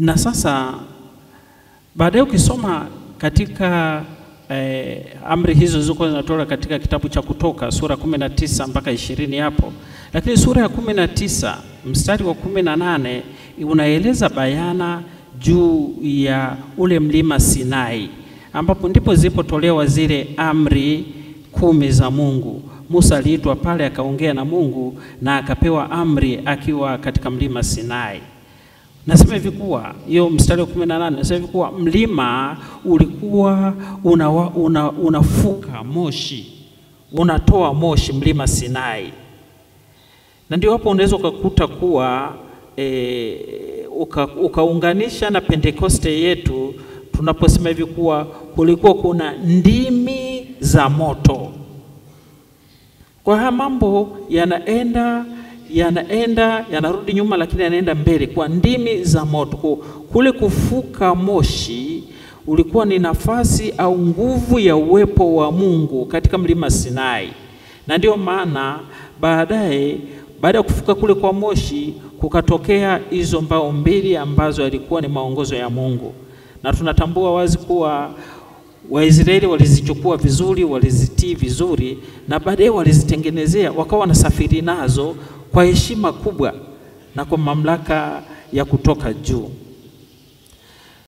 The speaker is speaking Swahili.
Na sasa baadaye ukisoma katika amri hizo zilizokuwa zinatoka katika kitabu cha Kutoka sura 19 mpaka 20 hapo, lakini sura ya 19 mstari wa 18 unaeleza bayana juu ya ule mlima Sinai, ambapo ndipo zilipotolewa zile amri 10 za Mungu. Musa aliitwa pale akaongea na Mungu na akapewa amri akiwa katika mlima Sinai. Nasema hivi kuwa hiyo mstari wa 18 nasema hivi kuwa mlima ulikuwa unafuka moshi, unatoa moshi, mlima Sinai. Na ndio hapo unaweza kukuta kuwa ukaunganisha na Pentekoste yetu tunaposema hivi kuwa kulikuwa kuna ndimi za moto. Kwa haya mambo yanarudi nyuma, lakini yanaenda mbele kwa ndimi za moto. Kule kufuka moshi ulikuwa ni nafasi au nguvu ya uwepo wa Mungu katika mlima Sinai. Na ndio maana baada ya kufuka kule kwa moshi kukatokea hizo mbao mbili ambazo yalikuwa ni maongozo ya Mungu. Na tunatambua wazi kuwa Waisraeli walizichukua vizuri, walizitii vizuri, na baadaye walizitengenezea wakawa wanasafiri nazo kwa heshima kubwa na kwa mamlaka ya kutoka juu.